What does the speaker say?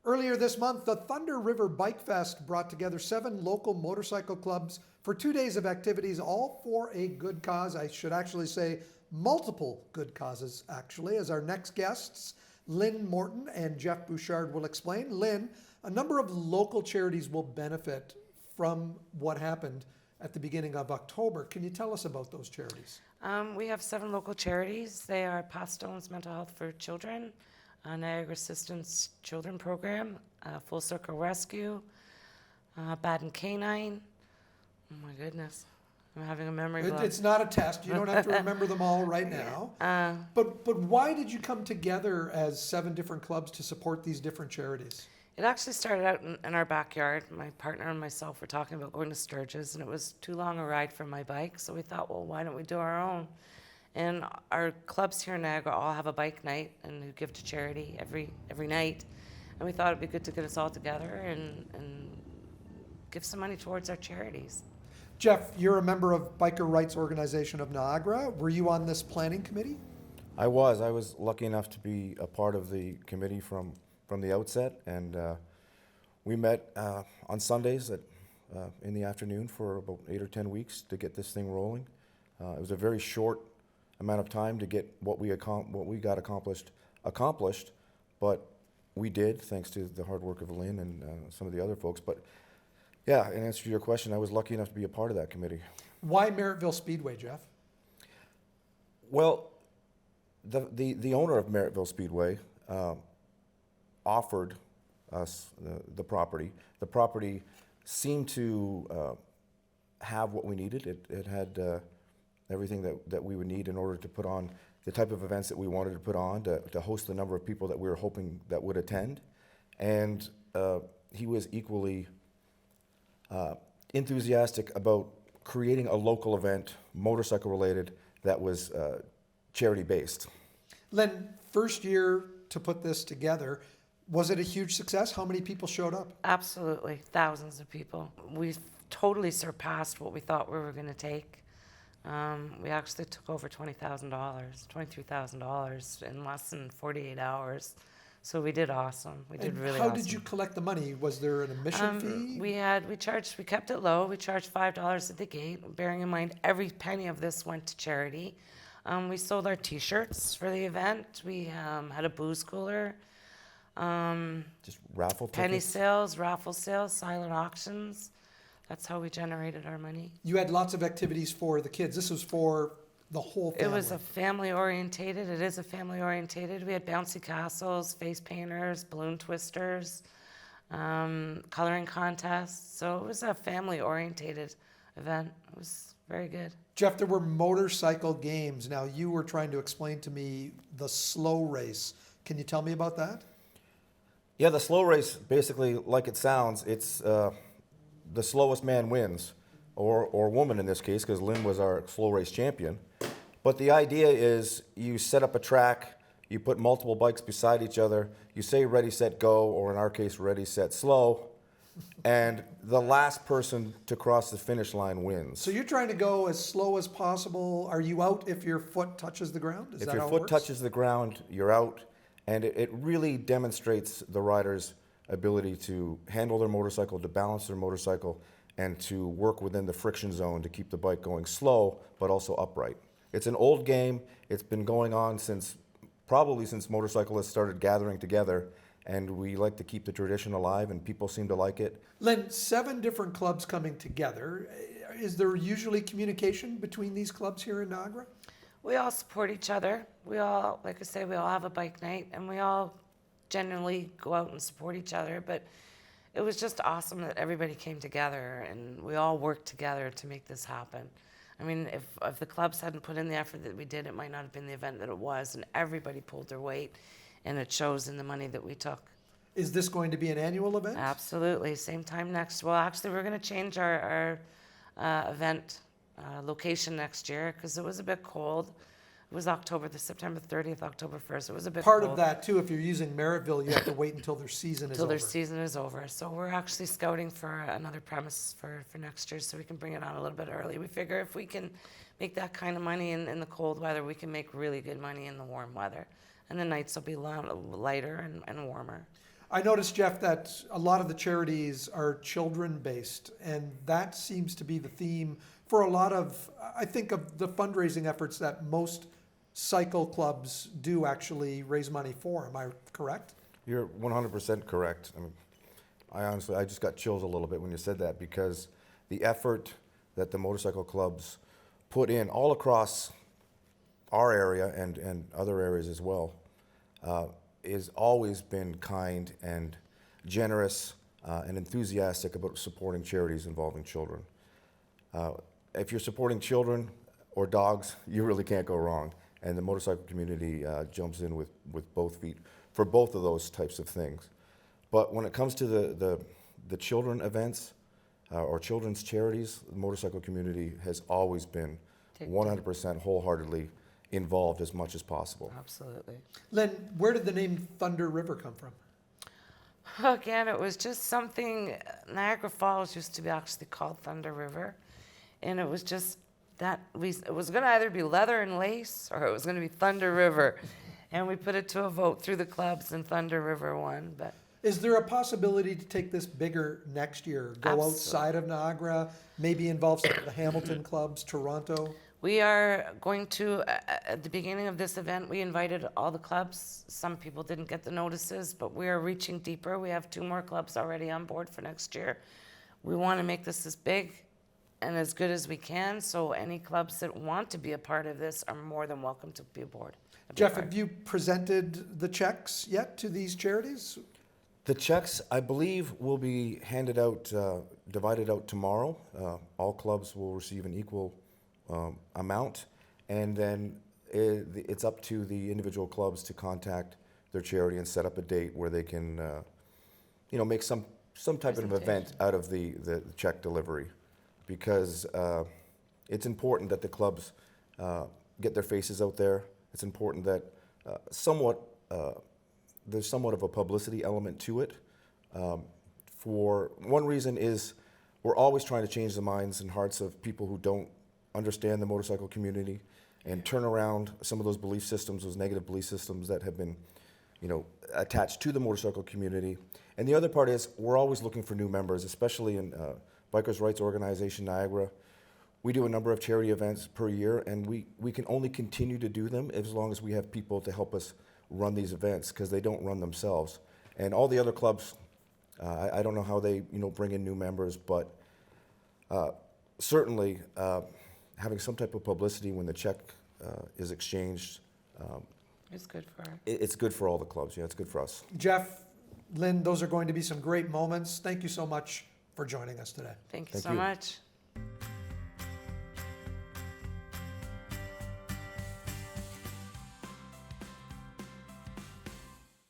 Earlier this month, the Thunder River Bikefest brought together 7 local motorcycle clubs for 2 days of activities, all for a good cause. I should actually say multiple good causes, actually, as our next guests, Lynn, Morton, and Jeff Bouchard will explain. Lynn, a number of local charities will benefit from what happened at the beginning of October. Can you tell us about those charities? We have 7 local charities. They are Pastone's Mental Health for Children, Niagara Assistance Children Program, Full Circle Rescue, Baden Canine. Oh my goodness, I'm having a memory block. It's not a test. You don't have to remember them all right now. But why did you come together as 7 different clubs to support these different charities? It actually started out in our backyard. My partner and myself were talking about going to Sturgis, and it was too long a ride for my bike, so we thought, well, why don't we do our own? And our clubs here in Niagara all have a bike night, and we give to charity every night. And we thought it'd be good to get us all together and give some money towards our charities. Jeff, you're a member of Biker Rights Organization of Niagara. Were you on this planning committee? I was lucky enough to be a part of the committee from the outset, and we met on Sundays in the afternoon for about 8 or 10 weeks to get this thing rolling. It was a very short amount of time to get what we got accomplished, but we did, thanks to the hard work of Lynn and some of the other folks. But yeah, in answer to your question, I was lucky enough to be a part of that committee. Why Merrittville Speedway, Jeff? Well, the owner of Merrittville Speedway offered us the property. The property seemed to have what we needed. It had everything that we would need in order to put on the type of events that we wanted to put on, to host the number of people that we were hoping that would attend. And he was equally enthusiastic about creating a local event, motorcycle related, that was charity based. Lynn, first year to put this together, was it a huge success? How many people showed up? Absolutely, thousands of people. We totally surpassed what we thought we were going to take. We actually took over $20,000, $23,000 in less than 48 hours. So we did awesome. We did really awesome. How did you collect the money? Was there an admission fee? We kept it low. We charged $5 at the gate, bearing in mind every penny of this went to charity. We sold our t-shirts for the event. We had a booze cooler. Just raffle tickets? Penny sales, raffle sales, silent auctions. That's how we generated our money. You had lots of activities for the kids. This was for the whole family. It was a family-orientated. It is a family-orientated. We had bouncy castles, face painters, balloon twisters, coloring contests. So it was a family-orientated event. It was very good. Jeff, there were motorcycle games. Now, you were trying to explain to me the slow race. Can you tell me about that? Yeah, the slow race, basically, like it sounds, it's the slowest man wins, or woman in this case, because Lynn was our slow race champion. But the idea is you set up a track, you put multiple bikes beside each other, you say ready, set, go, or in our case, ready, set, slow, and the last person to cross the finish line wins. So you're trying to go as slow as possible. Are you out if your foot touches the ground? Is if that your how it foot works? touches the ground, you're out, and it really demonstrates the rider's ability to handle their motorcycle, to balance their motorcycle, and to work within the friction zone to keep the bike going slow, but also upright. It's an old game. It's been going on probably since motorcyclists started gathering together, and we like to keep the tradition alive, and people seem to like it. Lynn, 7 different clubs coming together. Is there usually communication between these clubs here in Niagara? We all support each other. We all, like I say, we all have a bike night, and we all generally go out and support each other. But it was just awesome that everybody came together, and we all worked together to make this happen. I mean, if the clubs hadn't put in the effort that we did, it might not have been the event that it was, and everybody pulled their weight, and it shows in the money that we took. Is this going to be an annual event? Absolutely. Same time next. Well, actually, we're going to change our event location next year because it was a bit cold. It was September 30th, October 1st. It was a bit Part cold. of that, too, if you're using Merrittville, you have to wait until their season is over. Until their season is over. So we're actually scouting for another premise for next year so we can bring it on a little bit early. We figure if we can make that kind of money in the cold weather, we can make really good money in the warm weather. And the nights will be lighter and warmer. I noticed, Jeff, that a lot of the charities are children-based, and that seems to be the theme for a lot of, I think, of the fundraising efforts that most cycle clubs do actually raise money for. Am I correct? You're 100% correct. I mean, I just got chills a little bit when you said that, because the effort that the motorcycle clubs put in all across our area and other areas as well is always been kind and generous and enthusiastic about supporting charities involving children. If you're supporting children or dogs, you really can't go wrong. And the motorcycle community jumps in with both feet for both of those types of things. But when it comes to the children events or children's charities, the motorcycle community has always been 100% wholeheartedly involved as much as possible. Absolutely. Lynn, where did the name Thunder River come from? Again, it was just something, Niagara Falls used to be actually called Thunder River. And it was just that, it was going to either be leather and lace or it was going to be Thunder River. And we put it to a vote through the clubs and Thunder River won. But Is there a possibility to take this bigger next year? Go Absolutely. outside of Niagara, maybe involve some of the Hamilton clubs, Toronto? we are going to, at the beginning of this event, we invited all the clubs. Some people didn't get the notices, but we are reaching deeper. We have 2 more clubs already on board for next year. We want to make this as big and as good as we can, so any clubs that want to be a part of this are more than welcome to be aboard. Jeff, have you presented the checks yet to these charities? The checks, I believe, will be handed out, divided out tomorrow. All clubs will receive an equal amount, and then it's up to the individual clubs to contact their charity and set up a date where they can, make some type of event out of the check delivery, because it's important that the clubs get their faces out there. It's important that there's somewhat of a publicity element to it. For one reason is we're always trying to change the minds and hearts of people who don't understand the motorcycle community and turn around some of those belief systems, those negative belief systems that have been, attached to the motorcycle community. And the other part is we're always looking for new members, especially in Bikers' Rights Organization Niagara. We do a number of charity events per year, and we can only continue to do them as long as we have people to help us run these events, because they don't run themselves. And all the other clubs, I don't know how they bring in new members, but certainly having some type of publicity when the check is exchanged, It's good for her. it's good for all the clubs. Yeah, it's good for us. Jeff, Lynn, those are going to be some great moments. Thank you so much for joining us today. Thank you Thank so you. much.